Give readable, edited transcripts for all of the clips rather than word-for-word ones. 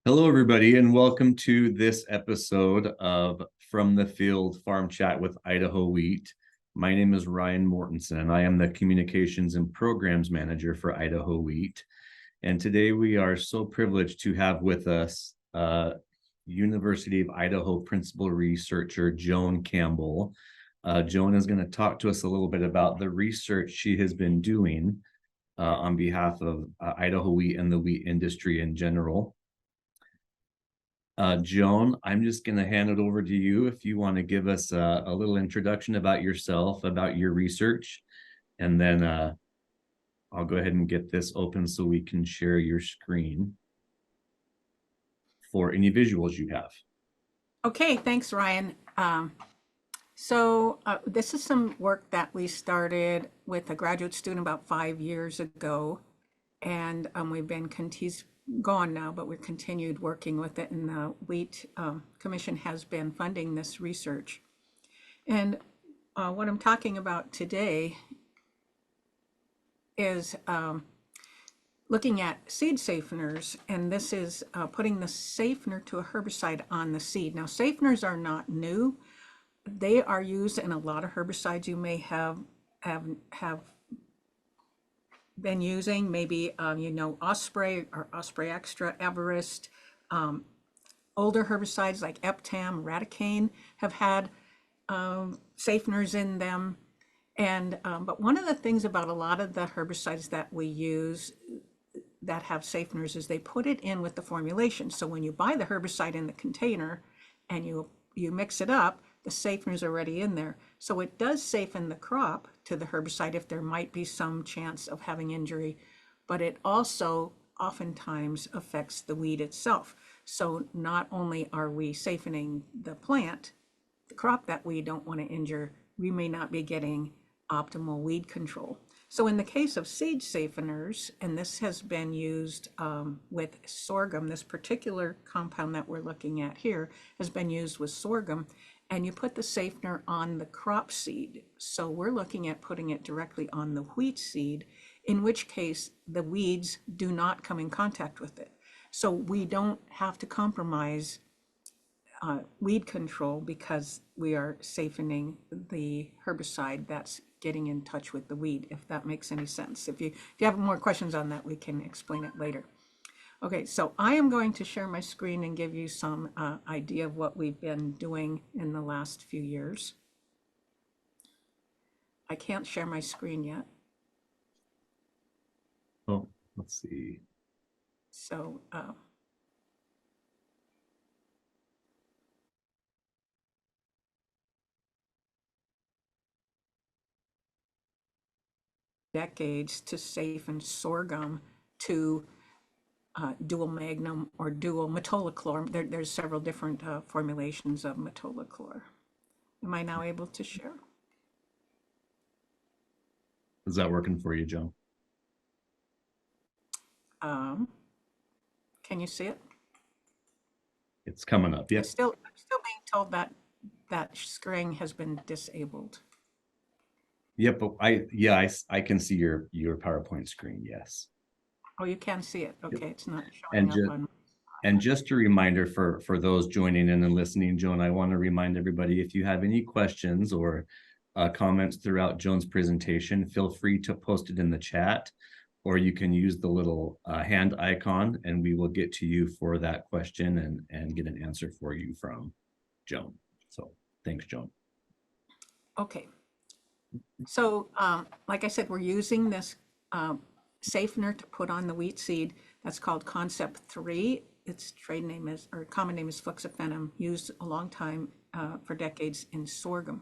Hello, everybody, and welcome to this episode of From the Field Farm Chat with Idaho Wheat. My name is Ryan Mortensen. I am the Communications and Programs Manager for Idaho Wheat. And today we are so privileged to have with us University of Idaho Principal Researcher Joan Campbell. Joan is going to talk to us a little bit about the research she has been doing on behalf of Idaho Wheat and the wheat industry in general. Joan, I'm just going to hand it over to you if you want to give us a little introduction about yourself, about your research, and then I'll go ahead and get this open so we can share your screen for any visuals you have. Okay, thanks, Ryan. This is some work that we started with a graduate student about 5 years ago, and we've been he's gone now, but we've continued working with it, and the Wheat Commission has been funding this research. And what I'm talking about today is looking at seed safeners, and this is putting the safener to a herbicide on the seed. Now, safeners are not new. They are used in a lot of herbicides you may have been using. Maybe Osprey or Osprey Extra, Everest. Older herbicides like Eptam, Radicane have had safeners in them. But one of the things about a lot of the herbicides that we use that have safeners is they put it in with the formulation. So when you buy the herbicide in the container and you mix it up, the safener's already in there. So it does safen the crop to the herbicide if there might be some chance of having injury, but it also oftentimes affects the weed itself. So not only are we safening the plant, the crop that we don't want to injure, we may not be getting optimal weed control. So in the case of seed safeners, and this has been used with sorghum, this particular compound that we're looking at here has been used with sorghum, and you put the safener on the crop seed. So we're looking at putting it directly on the wheat seed, in which case the weeds do not come in contact with it. So we don't have to compromise weed control because we are safening the herbicide that's getting in touch with the weed, if that makes any sense. If you have more questions on that, we can explain it later. Okay, so I am going to share my screen and give you some idea of what we've been doing in the last few years. I can't share my screen yet. Oh, let's see. So decades to safen sorghum to dual magnum or dual metolachlor. There's several different formulations of metolachlor. Am I now able to share? Is that working for you, Joan? Can you see it? It's coming up. Yep. I'm still being told that that screen has been disabled. Yep. But I can see your PowerPoint screen. Yes. Oh, you can see it. Okay, Yep. it's not showing up on. And just a reminder for those joining in and listening, Joan, I want to remind everybody, if you have any questions or comments throughout Joan's presentation, feel free to post it in the chat, or you can use the little hand icon and we will get to you for that question and get an answer for you from Joan. So thanks, Joan. Okay. So like I said, we're using this safener to put on the wheat seed. That's called Concept 3. Its trade name is, or common name is fluxaphenum, used a long time for decades in sorghum.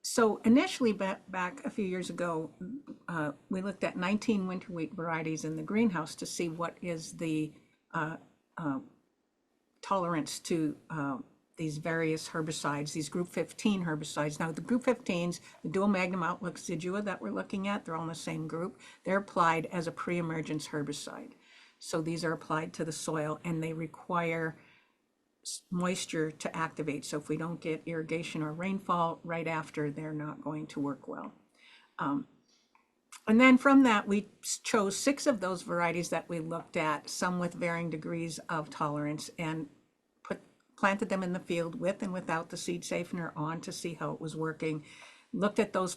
So initially back a few years ago, we looked at 19 winter wheat varieties in the greenhouse to see what is the tolerance to these various herbicides, these group 15 herbicides. Now the group 15s, the dual magnum outlook zidua that we're looking at, they're all in the same group. They're applied as a pre-emergence herbicide. So these are applied to the soil and they require moisture to activate. So if we don't get irrigation or rainfall right after, they're not going to work well. And then from that, we chose 6 of those varieties that we looked at, some with varying degrees of tolerance, and planted them in the field with and without the seed safener on to see how it was working. Looked at those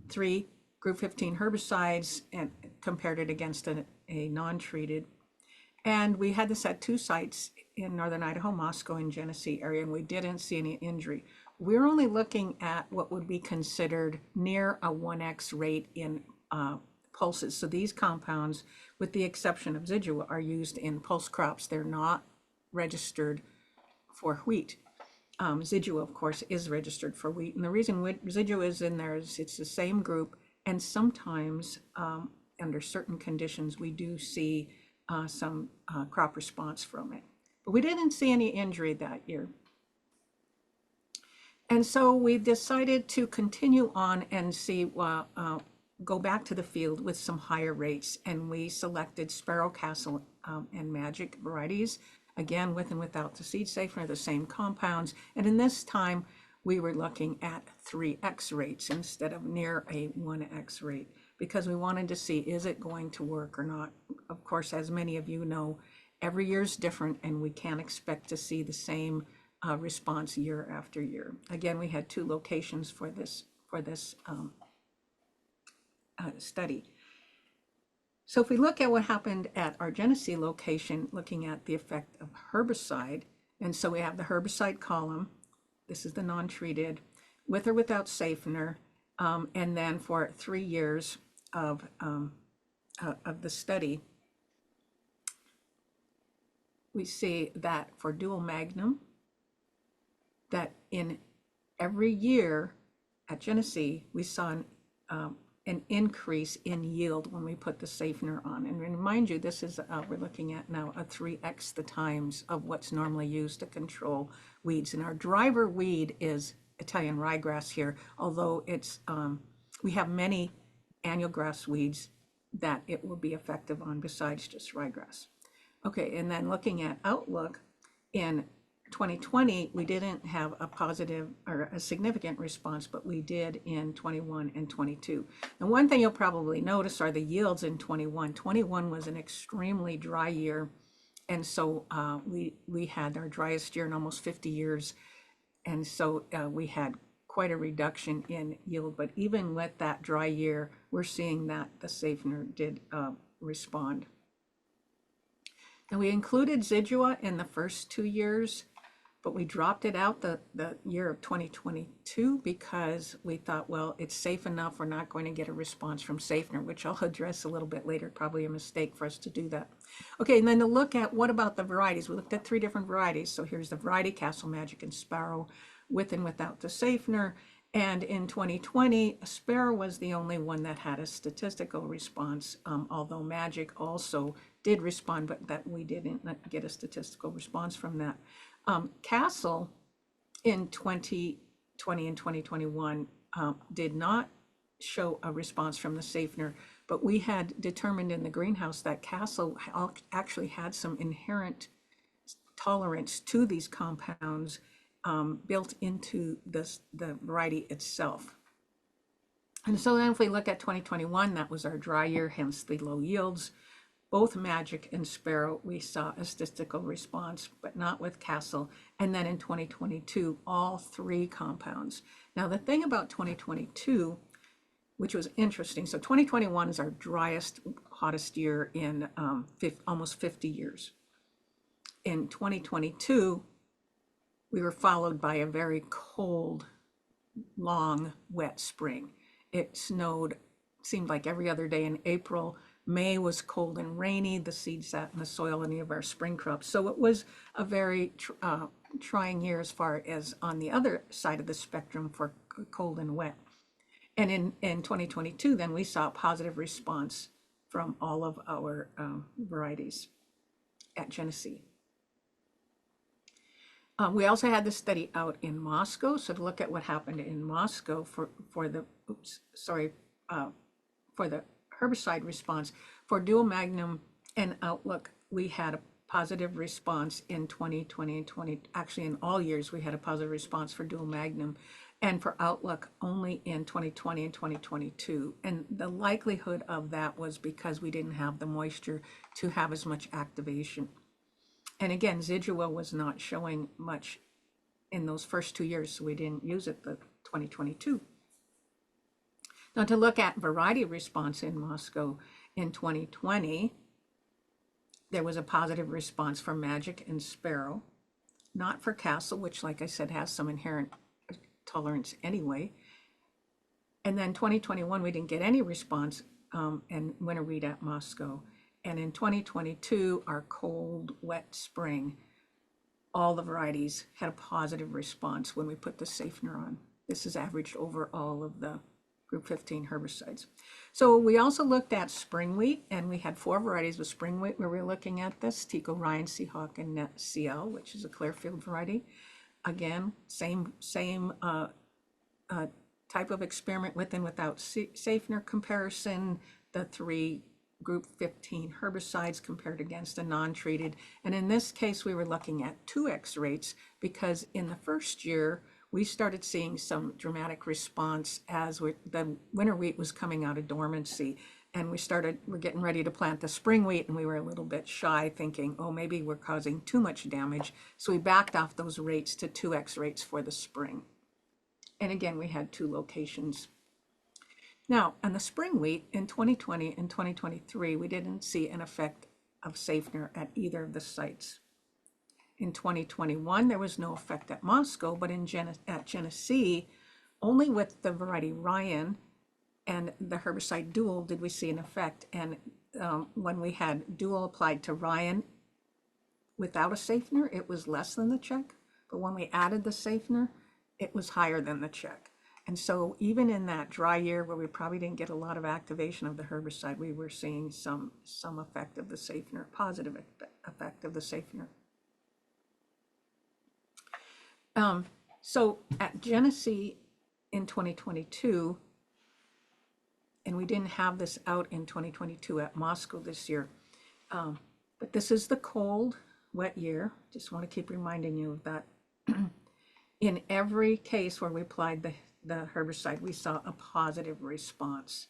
3 group 15 herbicides and compared it against a non-treated. And we had this at 2 sites in northern Idaho, Moscow and Genesee area, and we didn't see any injury. We're only looking at what would be considered near a 1x rate in pulses. So these compounds, with the exception of Zidua, are used in pulse crops. They're not registered for wheat. Zidua, of course, is registered for wheat. And the reason Zidua is in there is it's the same group. And sometimes, under certain conditions, we do see some crop response from it. But we didn't see any injury that year. And so we decided to continue on and see, go back to the field with some higher rates. And we selected Sparrow, Castle, and Magic varieties, again, with and without the seed safener, the same compounds. And in this time, we were looking at 3x rates instead of near a 1x rate, because we wanted to see, is it going to work or not? Of course, as many of you know, every year is different, and we can't expect to see the same response year after year. Again, we had 2 locations for this study. So if we look at what happened at our Genesee location, looking at the effect of herbicide, and so we have the herbicide column, this is the non-treated, with or without safener, and then for 3 years of the study, we see that for dual magnum, that in every year at Genesee, we saw an increase in yield when we put the safener on. And remind you, this is, we're looking at now a 3x the times of what's normally used to control weeds. And our driver weed is Italian ryegrass here, although it's, we have many annual grass weeds that it will be effective on besides just ryegrass. Okay, and then looking at outlook, in 2020, we didn't have a positive or a significant response, but we did in 21 and 22. And one thing you'll probably notice are the yields in 21. 21 was an extremely dry year. And so we had our driest year in almost 50 years. And so we had quite a reduction in yield. But even with that dry year, we're seeing that the safener did respond. And we included Zidua in the first 2 years, but we dropped it out the year of 2022 because we thought, well, it's safe enough. We're not going to get a response from safener, which I'll address a little bit later. Probably a mistake for us to do that. Okay, and then to look at what about the varieties. We looked at 3 different varieties. So here's the variety, Castle, Magic, and Sparrow, with and without the safener. And in 2020, Sparrow was the only one that had a statistical response, although Magic also did respond, but that we didn't get a statistical response from that. Castle in 2020 and 2021 did not show a response from the safener, but we had determined in the greenhouse that Castle actually had some inherent tolerance to these compounds built into the variety itself. And so then if we look at 2021, that was our dry year, hence the low yields. Both Magic and Sparrow, we saw a statistical response, but not with Castle. And then in 2022, all 3 compounds. Now, the thing about 2022, which was interesting, so 2021 is our driest, hottest year in almost 50 years. In 2022, we were followed by a very cold, long, wet spring. It snowed, seemed like every other day in April. May was cold and rainy. The seeds sat in the soil, any of our spring crops. So it was a very trying year as far as on the other side of the spectrum for cold and wet. And in 2022, then we saw a positive response from all of our varieties at Genesee. We also had the study out in Moscow. So to look at what happened in Moscow for the herbicide response. For dual magnum and outlook, we had a positive response in 2020 and actually in all years we had a positive response for dual magnum. and for outlook only in 2020 and 2022. And the likelihood of that was because we didn't have the moisture to have as much activation. And again, Zidua was not showing much in those first 2 years, so we didn't use it the 2022. Now to look at variety response in Moscow in 2020, there was a positive response for Magic and Sparrow, not for Castle, which like I said has some inherent tolerance anyway. And then 2021, we didn't get any response and winter wheat at Moscow. And in 2022, our cold, wet spring, all the varieties had a positive response when we put the safener on. This is averaged over all of the Group 15 herbicides. So we also looked at spring wheat, and we had 4 varieties of spring wheat where we were looking at this: Tico, Ryan, Seahawk, and Net CL, which is a Clearfield variety. Again, same type of experiment with and without safener comparison, the 3 Group 15 herbicides compared against a non-treated. And in this case, we were looking at 2x rates because in the first year, we started seeing some dramatic response as the winter wheat was coming out of dormancy. And we're getting ready to plant the spring wheat, and we were a little bit shy, thinking, oh, maybe we're causing too much damage. So we backed off those rates to 2x rates for the spring. And again, we had 2 locations. Now, on the spring wheat in 2020 and 2023, we didn't see an effect of safener at either of the sites. In 2021, there was no effect at Moscow, but at Genesee, only with the variety Ryan and the herbicide Dual did we see an effect. And when we had Dual applied to Ryan without a safener, it was less than the check. But when we added the safener, it was higher than the check. And so even in that dry year where we probably didn't get a lot of activation of the herbicide, we were seeing some effect of the safener, positive effect of the safener. So at Genesee in 2022, and we didn't have this out in 2022 at Moscow this year, but this is the cold, wet year. Just want to keep reminding you of that. In every case where we applied the herbicide, we saw a positive response,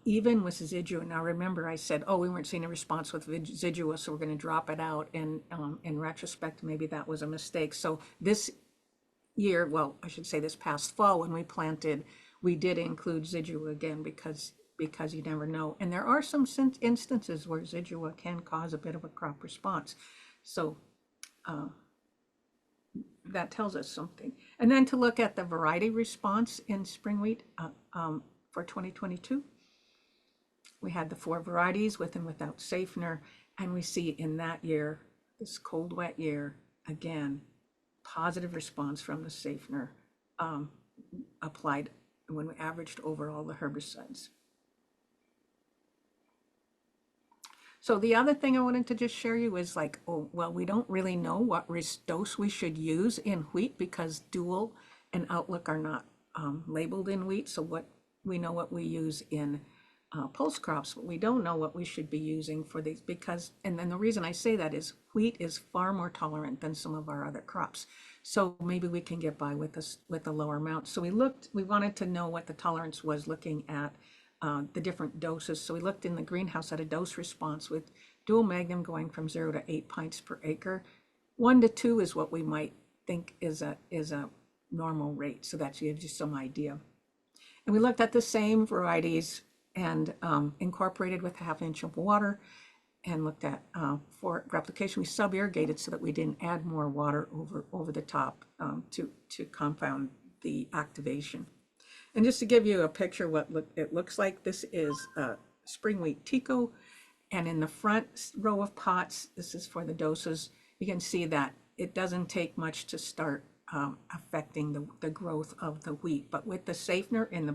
even with Zidua. Now remember, I said, oh, we weren't seeing a response with Zidua, so we're going to drop it out. And in retrospect, maybe that was a mistake. So this year, well, I should say this past fall when we planted, we did include Zidua again because you never know. And there are some instances where Zidua can cause a bit of a crop response. So that tells us something. And then to look at the variety response in spring wheat for 2022, we had the 4 varieties with and without safener, and we see in that year, this cold, wet year, again, positive response from the safener applied when we averaged over all the herbicides. So the other thing I wanted to just share you is like, oh, well, we don't really know what dose we should use in wheat because Dual and Outlook are not labeled in wheat. So we know what we use in pulse crops, but we don't know what we should be using for these and then the reason I say that is wheat is far more tolerant than some of our other crops. So maybe we can get by with a lower amount. So we wanted to know what the tolerance was looking at the different doses. So we looked in the greenhouse at a dose response with Dual Magnum going from 0 to 8 pints per acre. 1 to 2 is what we might think is a normal rate. So that gives you some idea. And we looked at the same varieties and incorporated with 1/2 inch of water and looked at for replication. We sub-irrigated so that we didn't add more water over the top to compound the activation. And just to give you a picture what it looks like, this is spring wheat Tico. And in the front row of pots, this is for the doses. You can see that it doesn't take much to start affecting the growth of the wheat. But with the safener in the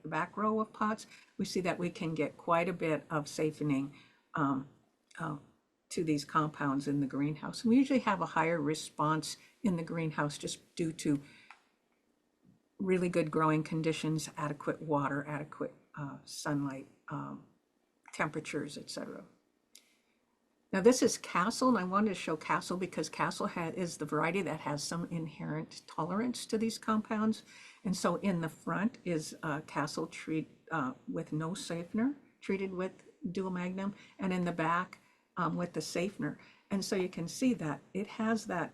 back row of pots, we see that we can get quite a bit of safening to these compounds in the greenhouse. And we usually have a higher response in the greenhouse just due to really good growing conditions, adequate water, adequate sunlight, temperatures, etc. Now this is Castle, and I wanted to show Castle because Castle is the variety that has some inherent tolerance to these compounds. And so in the front is Castle with no safener, treated with dual magnum, and in the back with the safener. And so you can see that it has that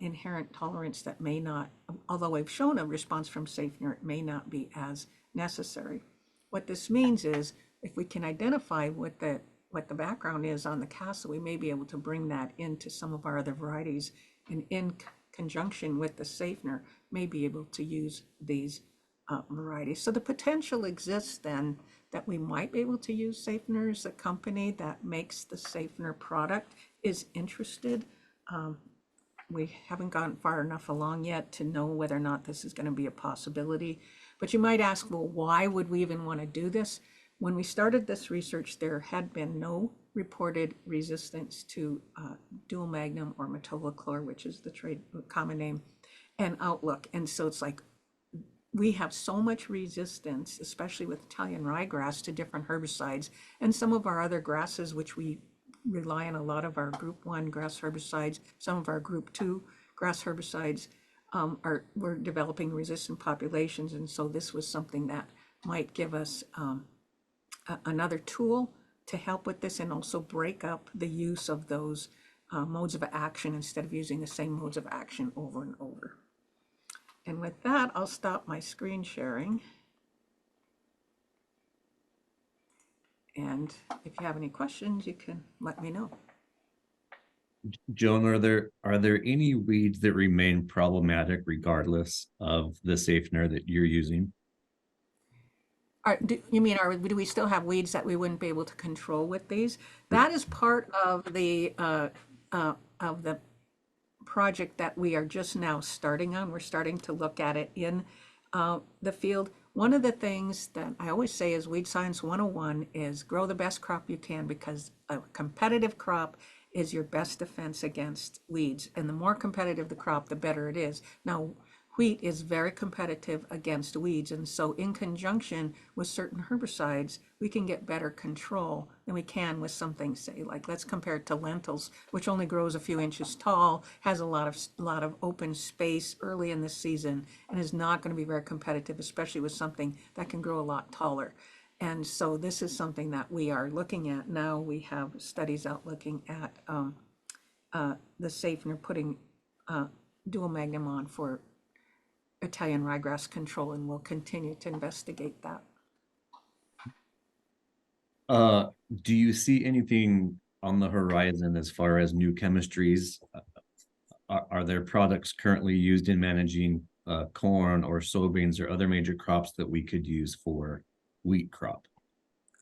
inherent tolerance that may not, although we've shown a response from safener, it may not be as necessary. What this means is if we can identify what the background is on the Castle, we may be able to bring that into some of our other varieties, and in conjunction with the safener, may be able to use these varieties. So the potential exists then that we might be able to use safeners. The company that makes the safener product is interested. We haven't gotten far enough along yet to know whether or not this is going to be a possibility. But you might ask, well, why would we even want to do this? When we started this research, there had been no reported resistance to dual magnum or metolachlor, which is the common name, and Outlook. And so it's like, we have so much resistance, especially with Italian ryegrass, to different herbicides, and some of our other grasses, which we rely on a lot of our group 1 grass herbicides, some of our group 2 grass herbicides, we're developing resistant populations. And so this was something that might give us another tool to help with this, and also break up the use of those modes of action instead of using the same modes of action over and over. And with that, I'll stop my screen sharing. And if you have any questions, you can let me know. Joan, are there any weeds that remain problematic regardless of the safener that you're using? Do we still have weeds that we wouldn't be able to control with these? That is part of the project that we are just now starting on. We're starting to look at it in the field. One of the things that I always say is Weed Science 101 is grow the best crop you can, because a competitive crop is your best defense against weeds. And the more competitive the crop, the better it is. Now, wheat is very competitive against weeds, and so in conjunction with certain herbicides, we can get better control than we can with something, say, like, let's compare it to lentils, which only grows a few inches tall, has a lot of open space early in the season, and is not going to be very competitive, especially with something that can grow a lot taller. And so this is something that we are looking at now. We have studies out looking at the safener, putting dual magnum on for Italian ryegrass control, and we'll continue to investigate that. Do you see anything on the horizon as far as new chemistries? Are there products currently used in managing corn or soybeans or other major crops that we could use for wheat crop?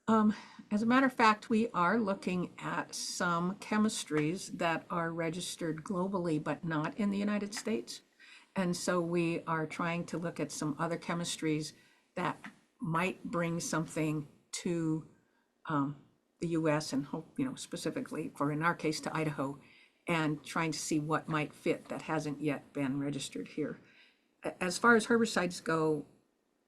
As a matter of fact, we are looking at some chemistries that are registered globally, but not in the United States. And so we are trying to look at some other chemistries that might bring something to the US, and hope, specifically for, in our case, to Idaho, and trying to see what might fit that hasn't yet been registered here. As far as herbicides go,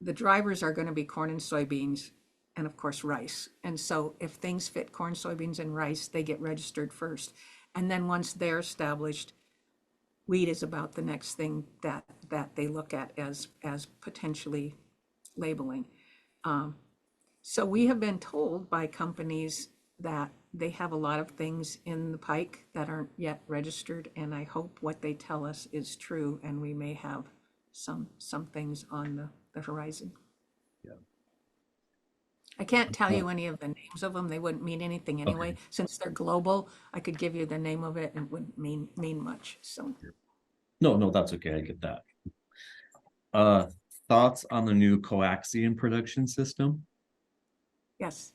the drivers are going to be corn and soybeans, and of course rice. And so if things fit corn, soybeans, and rice, they get registered first. And then once they're established, wheat is about the next thing that they look at as potentially labeling. So we have been told by companies that they have a lot of things in the pike that aren't yet registered, and I hope what they tell us is true, and we may have some things on the horizon. Yeah. I can't tell you any of the names of them. They wouldn't mean anything anyway. Okay. Since they're global, I could give you the name of it and it wouldn't mean much. So No, that's okay. I get that. Thoughts on the new coaxium production system? yes.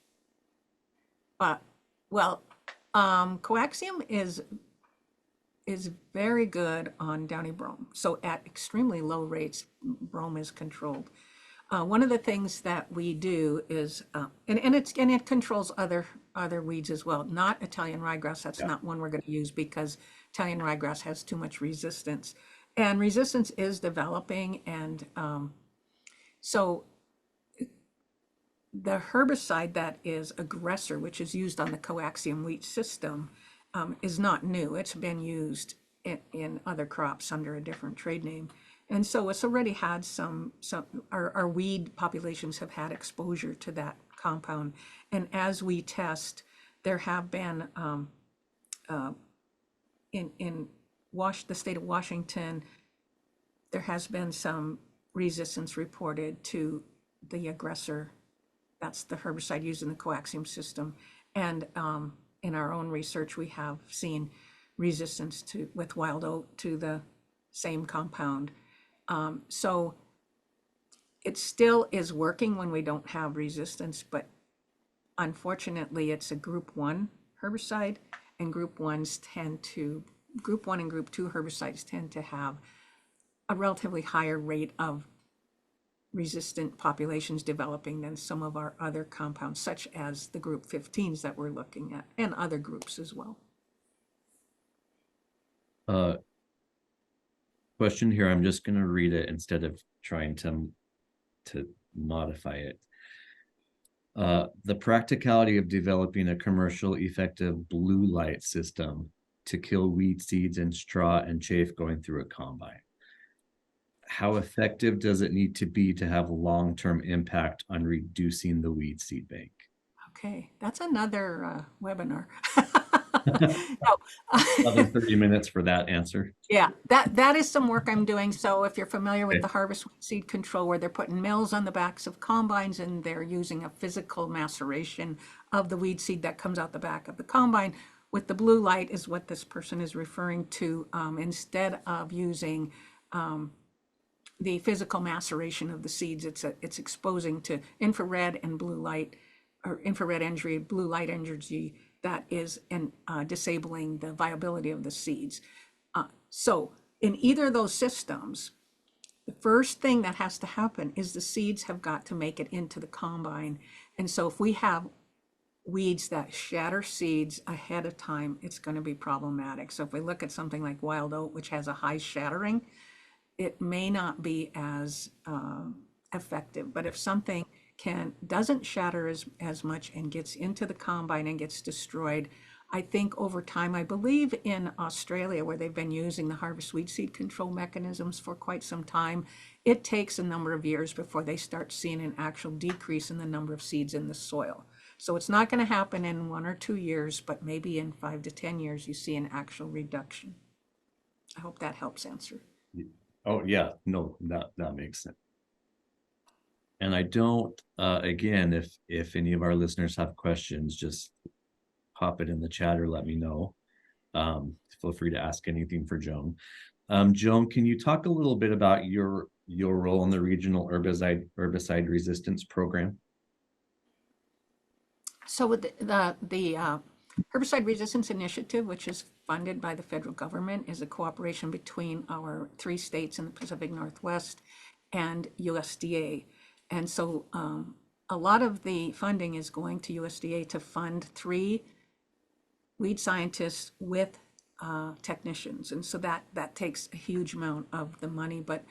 Coaxium is very good on downy brome. So at extremely low rates, brome is controlled. One of the things that we do is, and it controls other weeds as well. Not Italian ryegrass. That's not one we're going to use because Italian ryegrass has too much resistance, and resistance is developing. And so the herbicide that is aggressor, which is used on the coaxium wheat system, is not new. It's been used in other crops under a different trade name. And so it's already had our weed populations have had exposure to that compound. And as we test, there have been, in the state of Washington, there has been some resistance reported to the aggressor. That's the herbicide used in the coaxium system. And in our own research, we have seen resistance with wild oat to the same compound. So it still is working when we don't have resistance, but unfortunately, it's a group 1 herbicide, and group 1 and group 2 herbicides tend to have a relatively higher rate of resistant populations developing than some of our other compounds, such as the group 15s that we're looking at, and other groups as well. Question here. I'm just going to read it instead of trying to modify it. The practicality of developing a commercial effective blue light system to kill weed seeds and straw and chaff going through a combine. How effective does it need to be to have a long-term impact on reducing the weed seed bank? Okay, that's another webinar. No. 30 minutes for that answer. Yeah, that is some work I'm doing. So if you're familiar with Okay. the harvest seed control, where they're putting mills on the backs of combines and they're using a physical maceration of the weed seed that comes out the back of the combine, with the blue light is what this person is referring to, instead of using the physical maceration of the seeds. It's exposing to infrared and blue light, or infrared energy, blue light energy, that is disabling the viability of the seeds. So in either of those systems, the first thing that has to happen is the seeds have got to make it into the combine. And so if we have weeds that shatter seeds ahead of time, it's going to be problematic. So if we look at something like wild oat, which has a high shattering, it may not be as effective. But if something doesn't shatter as much and gets into the combine and gets destroyed, I think over time, I believe in Australia, where they've been using the harvest weed seed control mechanisms for quite some time, it takes a number of years before they start seeing an actual decrease in the number of seeds in the soil. So it's not going to happen in 1 or 2 years, but maybe in 5 to 10 years, you see an actual reduction. I hope that helps answer. Oh, yeah, no, that makes sense. And I don't, again, if any of our listeners have questions, just pop it in the chat or let me know. Feel free to ask anything for Joan. Joan, can you talk a little bit about your role in the regional herbicide resistance program? So with the Herbicide Resistance Initiative, which is funded by the federal government, is a cooperation between our 3 states in the Pacific Northwest and USDA. And so a lot of the funding is going to USDA to fund 3 weed scientists with technicians. And so that takes a huge amount of the money. But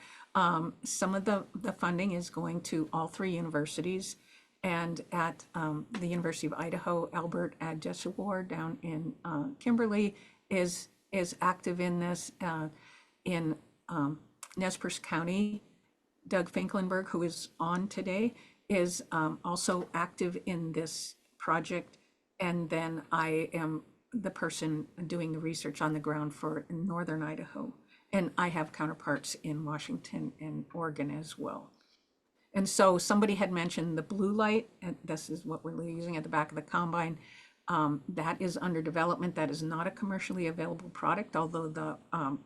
some of the funding is going to all 3 universities. And at the University of Idaho, Albert Adjeshwar down in Kimberly is active in this. In Nez Perce County, Doug Finkelenberg, who is on today, is also active in this project. And then I am the person doing the research on the ground for Northern Idaho. And I have counterparts in Washington and Oregon as well. And so somebody had mentioned the blue light, and this is what we're using at the back of the combine. That is under development. That is not a commercially available product, although the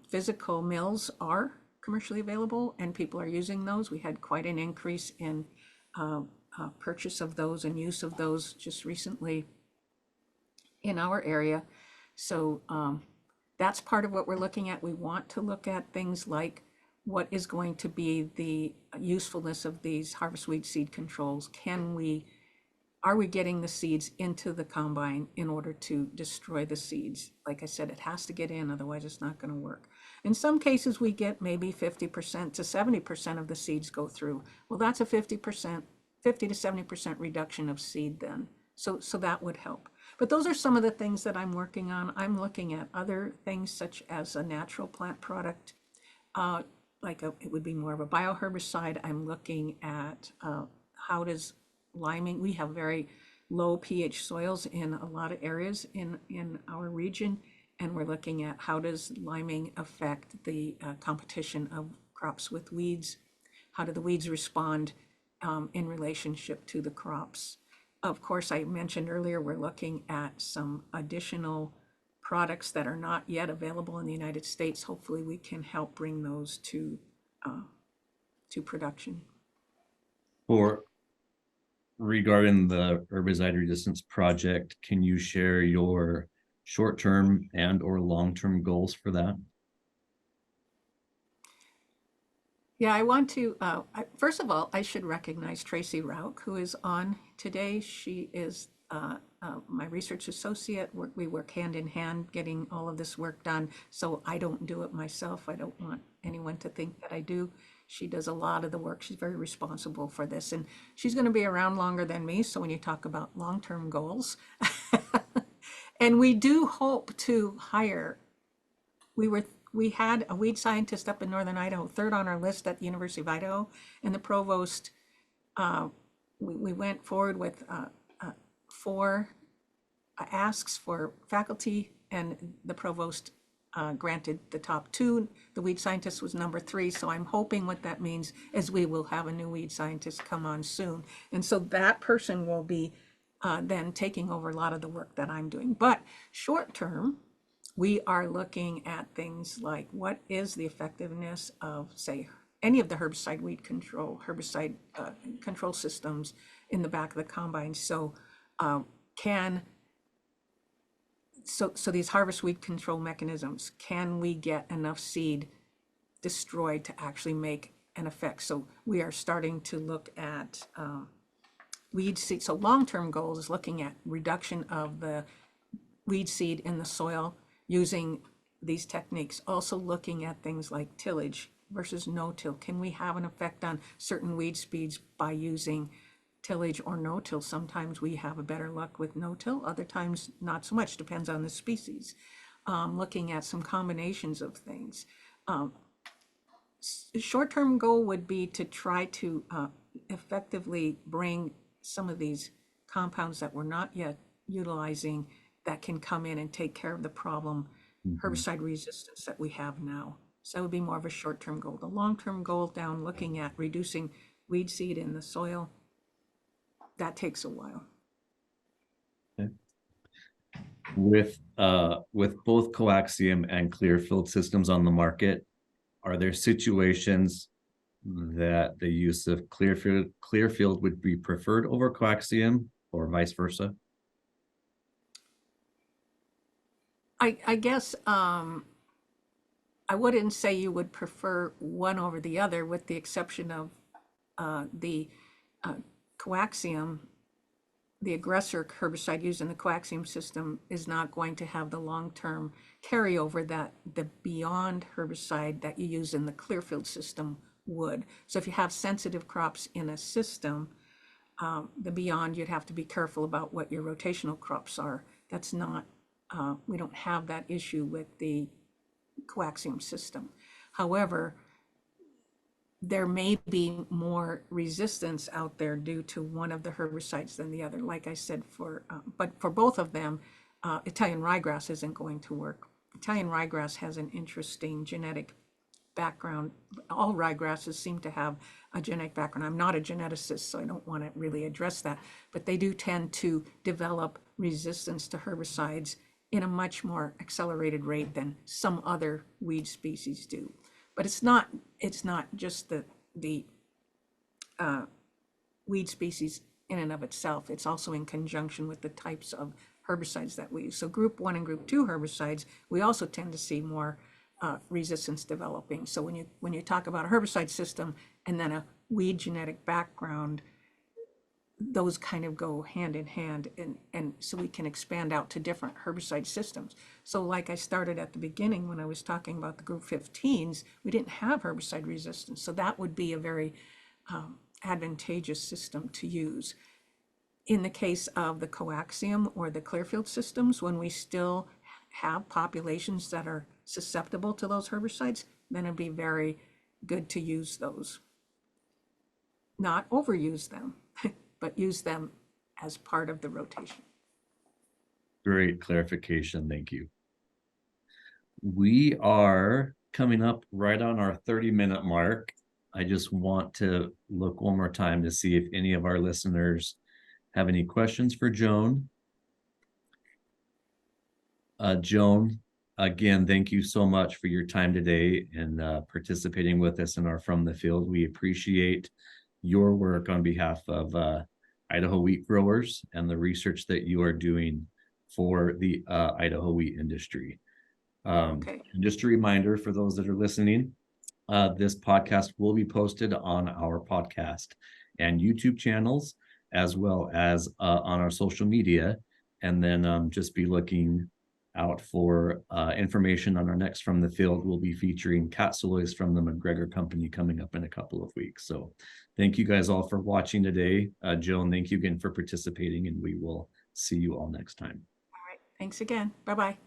physical mills are commercially available and people are using those. We had quite an increase in purchase of those and use of those just recently in our area. So that's part of what we're looking at. We want to look at things like what is going to be the usefulness of these harvest weed seed controls. Are we getting the seeds into the combine in order to destroy the seeds? Like I said, it has to get in, otherwise it's not going to work. In some cases, we get maybe 50% to 70% of the seeds go through. Well, that's a 50% to 70% reduction of seed then So that would help. But those are some of the things that I'm working on. I'm looking at other things such as a natural plant product, it would be more of a bioherbicide. I'm looking at how does liming, we have very low pH soils in a lot of areas in our region, and we're looking at how does liming affect the competition of crops with weeds. How do the weeds respond in relationship to the crops? Of course, I mentioned earlier, we're looking at some additional products that are not yet available in the United States. Hopefully, we can help bring those to production. For regarding the herbicide resistance project, can you share your short-term and or long-term goals for that? Yeah, I want to, first of all, I should recognize Tracy Rauch, who is on today. She is my research associate. We work hand in hand getting all of this work done. So I don't do it myself. I don't want anyone to think that I do. She does a lot of the work. She's very responsible for this. And she's going to be around longer than me. So when you talk about long-term goals, and we do hope to hire, we had a weed scientist up in northern Idaho, third on our list at the University of Idaho, and the provost, we went forward with 4 asks for faculty, and the provost granted the top 2. The weed scientist was number 3, so I'm hoping what that means is we will have a new weed scientist come on soon. And so that person will be then taking over a lot of the work that I'm doing. But short term, we are looking at things like what is the effectiveness of, say, any of the herbicide control systems in the back of the combine. So these harvest weed control mechanisms, can we get enough seed destroyed to actually make an effect? So we are starting to look at weed seed. So long-term goal is looking at reduction of the weed seed in the soil using these techniques. Also looking at things like tillage versus no-till. Can we have an effect on certain weed speeds by using tillage or no-till? Sometimes we have a better luck with no-till, other times not so much, depends on the species. Looking at some combinations of things. Short-term goal would be to try to effectively bring some of these compounds that we're not yet utilizing that can come in and take care of the problem, herbicide resistance that we have now. So that would be more of a short-term goal. The long-term goal down looking at reducing weed seed in the soil, that takes a while. Okay. With both coaxium and clear-filled systems on the market, are there situations that the use of clear-filled would be preferred over coaxium or vice versa? I guess I wouldn't say you would prefer one over the other, with the exception of the coaxium. The aggressor herbicide used in the coaxium system is not going to have the long-term carryover that the Beyond herbicide that you use in the Clearfield system would. So if you have sensitive crops in a system, the Beyond, you'd have to be careful about what your rotational crops are. That's not, we don't have that issue with the coaxium system. However, there may be more resistance out there due to one of the herbicides than the other. Like I said, but for both of them, Italian ryegrass isn't going to work. Italian ryegrass has an interesting genetic background. All ryegrasses seem to have a genetic background. I'm not a geneticist, so I don't want to really address that, but they do tend to develop resistance to herbicides in a much more accelerated rate than some other weed species do. But it's not just the weed species in and of itself. It's also in conjunction with the types of herbicides that we use. So group 1 and group 2 herbicides, we also tend to see more resistance developing. So when you talk about a herbicide system and then a weed genetic background, those kind of go hand in hand, and so we can expand out to different herbicide systems. So like I started at the beginning when I was talking about the group 15s, we didn't have herbicide resistance. So that would be a very advantageous system to use. in the case of the coaxium or the Clearfield systems, when we still have populations that are susceptible to those herbicides, then it'd be very good to use those. Not overuse them, but use them as part of the rotation. Great clarification. Thank you. We are coming up right on our 30-minute mark. I just want to look one more time to see if any of our listeners have any questions for Joan. Joan, again, thank you so much for your time today and participating with us in our From the Field. We appreciate your work on behalf of Idaho wheat growers and the research that you are doing for the Idaho wheat industry. Okay. And just a reminder for those that are listening, this podcast will be posted on our podcast and YouTube channels, as well as on our social media. And then just be looking out for information on our next From the Field. We'll be featuring cat soils from the McGregor Company coming up in a couple of weeks. So thank you guys all for watching today. Joan, thank you again for participating, and we will see you all next time. All right. Thanks again. Bye-bye.